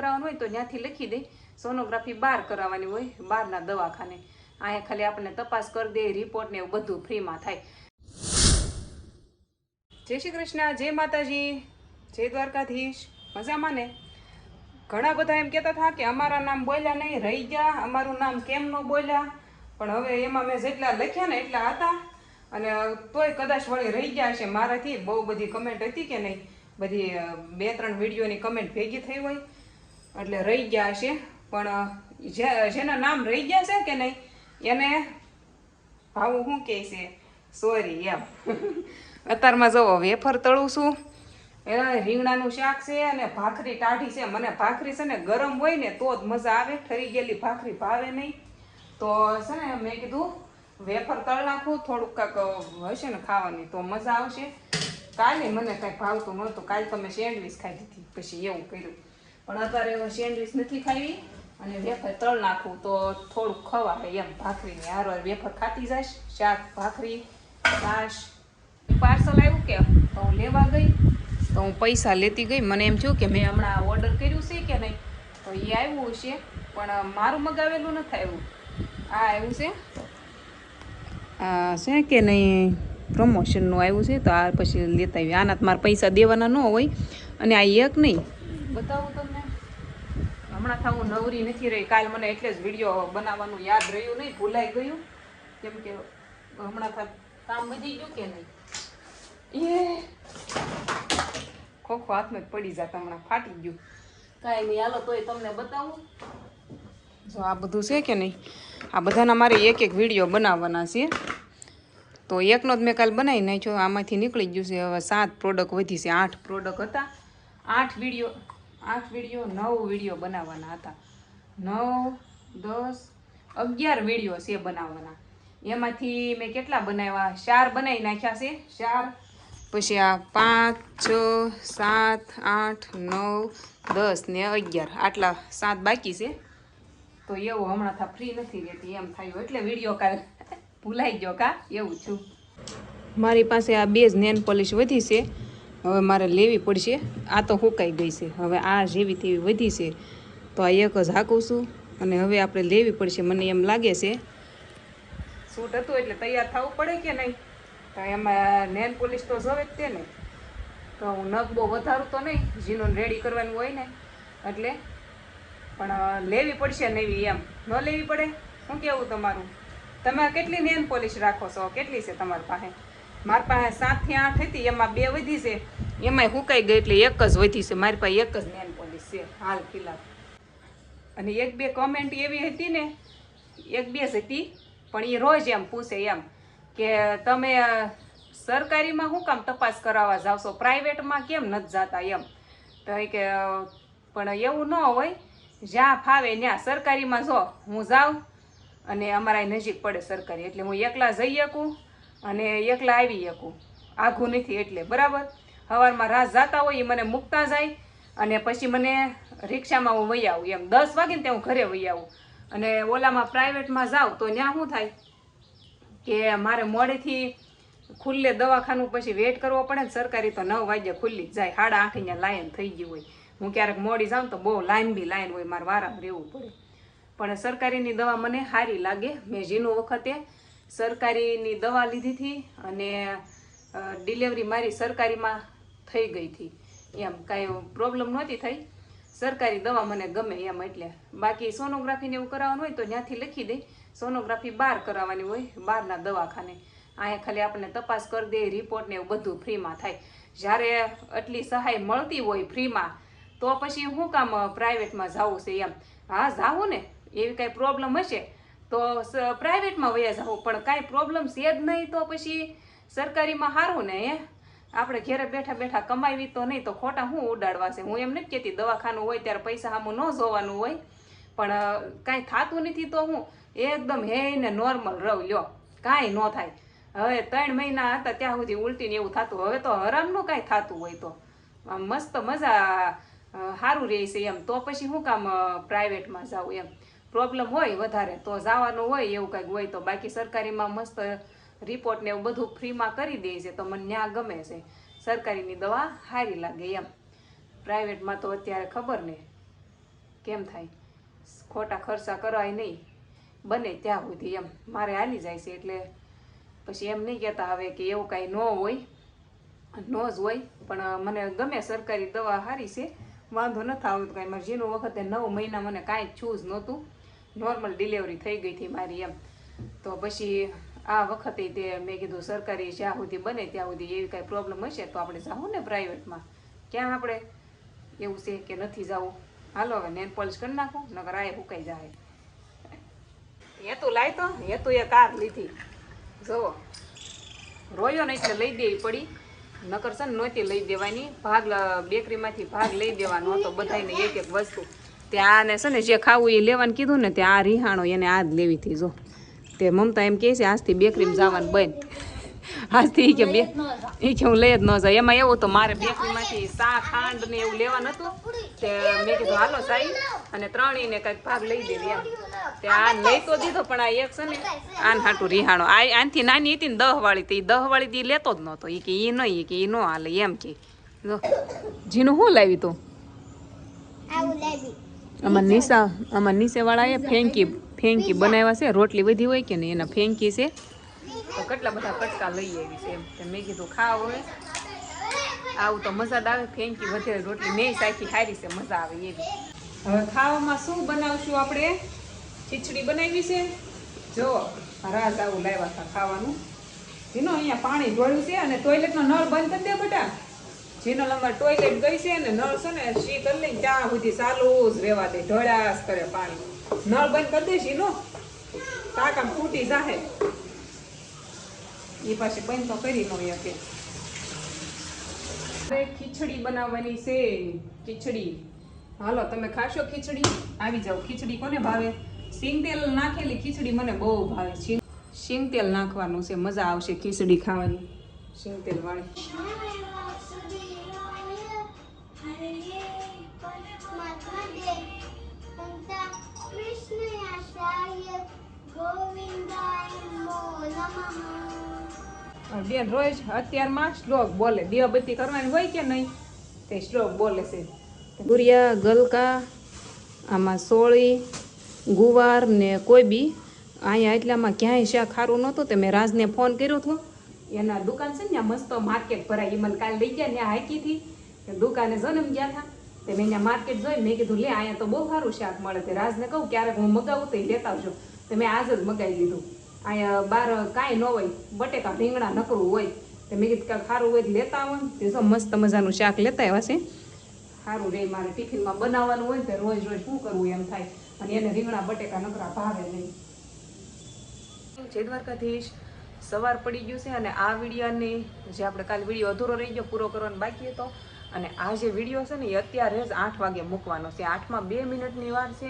કરાવવાનું હોય તો ત્યાંથી લખી દે સોનોગ્રાફી બહાર કરાવવાની હોય બહારના દવાખાને અહીંયા ખાલી આપણને તપાસ કરી દે રિપોર્ટ ને એવું બધું ફ્રીમાં થાય। જય શ્રી કૃષ્ણ, જય માતાજી, જય દ્વારકાધીશ। મજામાં ને? ઘણા બધા એમ કહેતા હતા કે અમારા નામ બોલ્યા નહીં, રહી ગયા, અમારું નામ કેમ ન બોલ્યા, પણ હવે એમાં મેં જેટલા લખ્યા ને એટલા હતા અને તોય કદાચ વળી રહી ગયા હશે મારાથી। બહુ બધી કમેન્ટ હતી કે નહીં, બધી 2-3 વિડીયોની કમેન્ટ ભેગી થઈ હોય એટલે રહી ગયા હશે, પણ જેના નામ રહી ગયા છે કે નહીં એને ભાવું શું કહે છે સોરી એમ। અત્યારમાં જવો વેફર તળું છું, રીંગણાનું શાક છે અને ભાખરી ટાઢી છે। મને ભાખરી છે ને ગરમ હોય ને તો જ મજા આવે, ઠરી ગયેલી ભાખરી ભાવે નહીં। તો છે ને મેં કીધું વેફર તળ નાખું, થોડુંક કાંક હશે ને ખાવાની તો મજા આવશે। કાલે મને કાંઈ ભાવતું નહોતું, કાલે તમે સેન્ડવીચ ખાઈ દીધી પછી એવું કર્યું, પણ અત્યારે સેન્ડવીચ નથી ખાવી અને વેફર તળ નાખું તો થોડુંક ખવાય એમ। ભાખરીની હારો વેફર ખાતી જઈશ, શાક ભાખરી છાશ। પાર્સલ આવ્યું કે તો હું લેવા ગઈ તો હું પૈસા લેતી ગઈ, મને એમ થયું કે મેં હમણાં ઓર્ડર કર્યું છે કે નહીં તો એ આવ્યું હશે, પણ મારું મગાવેલું નથી આવ્યું। આ આવ્યું છે, છે કે નહીં પ્રમોશનનું આવ્યું છે તો આ પછી લેતા આવી। આના મારા પૈસા દેવાના ન હોય અને આ એક નહીં બતાવું તમને, હમણાં થાવું નવરી નથી રહી। કાલ મને એટલે જ વિડીયો બનાવવાનું યાદ રહ્યું નહીં, ભૂલાઈ ગયું, કેમ કે હમણાં કામ વધી ગયું કે નહીં। એ ખોખો હાથમાં જ પડી જતા, હમણાં ફાટી ગયું, કાંઈ નહીં હાલો તોય તમને બતાવું। જો આ બધું છે કે નહીં, આ બધાના મારે એક એક વિડીયો બનાવવાના છે, તો એકનો જ મેં કાલે બનાવી નાખ્યો, આમાંથી નીકળી ગયું છે। હવે 7 પ્રોડક્ટ વધી છે, 8 પ્રોડક્ટ હતા, 8 વિડીયો 9 વિડીયો બનાવવાના હતા, 9, 10, 11 વિડીયો છે બનાવવાના। એમાંથી મેં કેટલા બનાવ્યા, 4 બનાવી નાખ્યા છે, 4 પછી આ 5, 6, 7, 8, 9, 10 ને 11 આટલા 7 બાકી છે। તો એવું હમણાં થા ફ્રી નથી રહેતી એમ થયું એટલે વિડીયો કાલે ભૂલાઈ ગયો કા એવું છું। મારી પાસે આ 2 જ નેલ પોલિશ વધી છે, હવે મારે લેવી પડશે। આ તો હુકાઈ ગઈ છે, હવે આ જેવી તેવી વધી છે તો આ એક જ હાંકું છું અને હવે આપણે લેવી પડશે। મને એમ લાગે છે સૂટ હતું એટલે તૈયાર થવું પડે કે નહીં, તો એમાં નેલ પોલિશ તો જોવે જ તે ને, તો હું નખ બહુ વધારું તો નહીં, જીનું રેડી કરવાનું હોય ને એટલે, પણ લેવી પડશે નવી એમ, ન લેવી પડે? શું કેવું તમારું? તમે કેટલી નેલ પોલિશ રાખો છો, કેટલી છે તમારી પાસે? મારી પાસે 7 થી 8 હતી, એમાં 2 વધી છે, એમાંય હુકાઈ ગઈ એટલે એક જ વધી છે। મારી પાસે એક જ નેલ પોલિશ છે હાલ ફિલહાલ। અને 1-2 કમેન્ટ એવી હતી ને, 1-2 જ હતી, પણ એ રોજ એમ પૂછે એમ કે તમે સરકારીમાં શું કામ તપાસ કરાવવા જાવ છો, પ્રાઇવેટમાં કેમ નથી જતા એમ। તો એ કે પણ એવું ન હોય, જ્યાં ફાવે ત્યાં સરકારીમાં જો હું જાઉં અને અમારા નજીક પડે સરકારી એટલે હું એકલા જઈ શકું અને એકલા આવી શકું, આઘું નથી એટલે બરાબર। સવારમાં રાત જતા હોય એ મને મૂકતા જાય અને પછી મને રિક્ષામાં હું વહી આવું એમ, 10 વાગે ને ત્યાં હું ઘરે વહી આવું। અને ઓલામાં પ્રાઇવેટમાં જાઉં તો ત્યાં શું થાય કે મારે મોડેથી ખુલ્લે દવાખાનું પછી વેઇટ કરવો પડે ને, સરકારી તો 9 વાગે ખુલ્લી જ જાય, 8:30 અહીંયા લાઈન થઈ ગયું હોય। હું ક્યારેક મોડી જાઉં તો બહુ લાઈન હોય, મારે વારામાં રહેવું પડે, પણ સરકારીની દવા મને સારી લાગે। મેં જીનું વખતે સરકારીની દવા લીધી હતી અને ડિલિવરી મારી સરકારીમાં થઈ ગઈ હતી એમ, કાંઈ પ્રોબ્લેમ નહોતી થઈ, સરકારી દવા મને ગમે એમ। એટલે બાકી સોનોગ્રાફીને એવું કરાવવાનું હોય તો ત્યાંથી લખી દે સોનોગ્રાફી બહાર કરાવવાની હોય બહારના દવાખાને, અહીંયા ખાલી આપણને તપાસ કરી દે રિપોર્ટ ને એવું બધું ફ્રીમાં થાય। જ્યારે આટલી સહાય મળતી હોય ફ્રીમાં તો પછી શું કામ પ્રાઇવેટમાં જવું છે એમ। હા જાવું ને, એવી કાંઈ પ્રોબ્લેમ હશે તો પ્રાઇવેટમાં વયા જવું, પણ કાંઈ પ્રોબ્લેમ છે જ નહીં તો પછી સરકારીમાં સારું ને। આપણે ઘરે બેઠા બેઠા કમાવી તો નહીં તો ખોટા શું ઉડાડવા છે। હું એમ નથી કહેતી દવાખાનું હોય ત્યારે પૈસા સામું ન જોવાનું હોય, પણ કાંઈ થતું નથી તો હું એકદમ હે નોર્મલ રહું, લ્યો કાંઈ ન થાય। હવે 3 મહિના હતા ત્યાં સુધી ઉલટીને એવું થતું, હવે તો હરામનું કાંઈ થતું હોય તો મસ્ત મજા સારું રહે છે એમ, તો પછી શું કામ પ્રાઇવેટમાં જાવું એમ। પ્રોબ્લેમ હોય વધારે તો જવાનું હોય એવું કંઈક હોય તો, બાકી સરકારીમાં મસ્ત રિપોર્ટ ને એવું બધું ફ્રીમાં કરી દે છે તો મને ત્યાં ગમે છે। સરકારીની દવા સારી લાગે એમ, પ્રાઇવેટમાં તો અત્યારે ખબર નહીં કેમ થાય, ખોટા ખર્ચા કરાય નહીં, બને ત્યાં સુધી એમ મારે હાલી જાય છે. એટલે પછી એમ નહીં કહેતા હવે કે એવું કાંઈ ન હોય, ન જ હોય. પણ મને ગમે સરકારી દવા સારી છે, વાંધો નથી આવતો કાંઈ. મારે જેનું વખતે 9 મહિના મને કાંઈ છૂજ નહોતું, નોર્મલ ડિલિવરી થઈ ગઈ હતી મારી એમ. તો પછી આ વખતે તે મેં કીધું સરકારી જ્યાં સુધી બને ત્યાં સુધી એવી કાંઈ પ્રોબ્લેમ હશે તો આપણે જાવું ને પ્રાઇવેટમાં. ક્યાં આપણે એવું છે કે નથી જવું. હાલો હવે નેલ પોલિશ કરી નાખો, નકર આ ફૂંકાઈ જાય. હેતુ લાય તો હેતુ એ કાર લીધી, જુઓ રોયો ને એટલે લઈ દેવી પડી, નકર છે ને નહોતી લઈ દેવાની. ભાગ બેકરીમાંથી ભાગ લઈ દેવાનો હતો બધાને એક એક વસ્તુ. ત્યાં ને છે ને જે ખાવું એ લેવાનું કીધું ને ત્યાં આ રીહાણો એને આ જ લેવી હતી. જો તે મમતા એમ કહે છે આજથી બેકરીમાં જવાનું બંધ, આજથી કે બે એ કે હું લઈ જ ન જાય. એમાં એવું તો મારે બેકરીમાંથી ચા ખાંડ ને એવું લેવાનું હતું. તે મેં કીધું હાલો સાઈ અને 3 ને કંઈક ભાગ લઈ દેવી એમ. તે આ લઈ તો દીધો પણ આ એક છે ને આન હાટું રીહાણો આનથી નાની હતી ને 10 વાળી, તે 10 વાળી દી લેતો જ નહોતો. એ કે એ નહીં, કે એ ન હાલે એમ કે. જીનું શું લાવી તું? આમાં નીચેવાળા એ ફેંકી બનાવ્યા છે. રોટલી બધી હોય કે નહીં એના ફેંકી છે. તો કેટલા બધા કટકા લઈ આવી છે એમ. મેં કીધું ખાવ હવે આવું તો મજા જ આવે. ફેંકી વધારે રોટલી મેં સાચી સારી છે, મજા આવે એવી. હવે ખાવામાં શું બનાવશું આપણે? ખીચડી બનાવી છે. જો રાજ આવું લાવ્યા હતા ખાવાનું. જીનો અહીંયા પાણી ઢોળ્યું છે અને ટોયલેટનો નળ બંધ કરી દે બેટા. જીનો અમારે ટોયલેટ ગઈ છે ને નળ છે ને સી કરી લઈને ત્યાં સુધી ચાલુ જ રહેવા દે, ઢોળાશ કરે પાણી. નળ બંધ કરી દે જીનો, ટાંકા ફૂટી જાહે. એ પાછી બંધ તો કરી ન શકે. ખીચડી બનાવવાની છે, ખીચડી. હાલો તમે ખાશો ખીચડી? આવી જાઓ. ખીચડી કોને ભાવે? સિંગ તેલ નાખેલી ખીચડી મને બહુ ભાવે. સિંગ તેલ નાખવાનું છે, મજા આવશે ખીચડી ખાવાની સિંગ તેલ વાળી. બેન રોજ અત્યારમાં શ્લોક બોલે, દીવાબત્તી કરવાની હોય કે નહીં તે શ્લોક બોલે છે. ગુરિયા ગલકા, આમાં સોળી, ગુવાર ને કોઈ બી. અહીંયા એટલામાં ક્યાંય શાક ખારું નહોતું તે મેં રાજને ફોન કર્યો હતો. એના દુકાન છે ને ત્યાં મસ્ત માર્કેટ ભરાય. એ મને કાલે લઈ ગયા, ત્યાં હાકી હતી દુકાને જન્મ ગયા હતા. તે મેં ત્યાં માર્કેટ જોઈ, મેં કીધું લે અહીંયા તો બહુ સારું શાક મળે. તે રાજને કહું ક્યારેક હું મગાવું તો લેતા આવજો. તો મેં આજ જ મગાવી લીધું. અહીંયા બહાર કાંઈ ન હોય, બટેકા રીંગણા નકરું હોય. તો મેં કીધું કાંઈ સારું હોય લેતા આવો ને. તે જો મસ્ત મજાનું શાક લેતા આવ્યા છે. સારું રે મારે ટિફિનમાં બનાવવાનું હોય તો રોજ રોજ શું કરવું એમ થાય. અને એને રીંગણા બટેકા નકરા ભાવે નહીં. જય દ્વારકાધીશ. સવાર પડી ગયું છે અને આ વિડીયોની જે આપણે કાલે વિડીયો અધૂરો રહી ગયો, પૂરો કરવાનો બાકી હતો. અને આ જે વિડીયો છે ને એ અત્યારે જ 8 વાગે મૂકવાનો છે. 8માં 2 મિનિટની વાર છે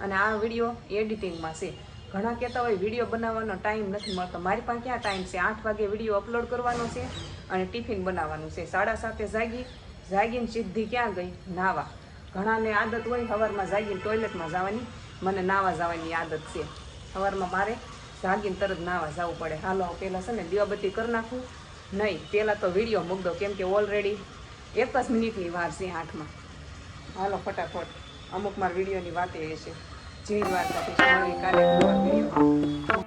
અને આ વિડીયો એડિટિંગમાં છે. ઘણા કહેતા હોય વિડીયો બનાવવાનો ટાઈમ નથી મળતો. મારી પાસે ક્યાં ટાઈમ છે? 8 વાગે વિડીયો અપલોડ કરવાનો છે અને ટિફિન બનાવવાનું છે. 7:30 જાગીને સીધી ક્યાં ગઈ? નાવા. ઘણાને આદત હોય સવારમાં જાગીને ટોયલેટમાં જવાની, મને નાવા જવાની આદત છે. સવારમાં મારે જાગીને તરત નાવા જવું પડે. હાલો પહેલાં છે ને દીવાબત્તી કરી નાખું. નહીં, પહેલાં તો વિડીયો મૂક દો કેમ કે ઓલરેડી 1 જ મિનિટની વાર છે 8માં. હાલો ફટાફટ. અમુક મારા વિડીયોની વાત એ છે. જય દ્વારકાધીશ. કાલે વિડીયો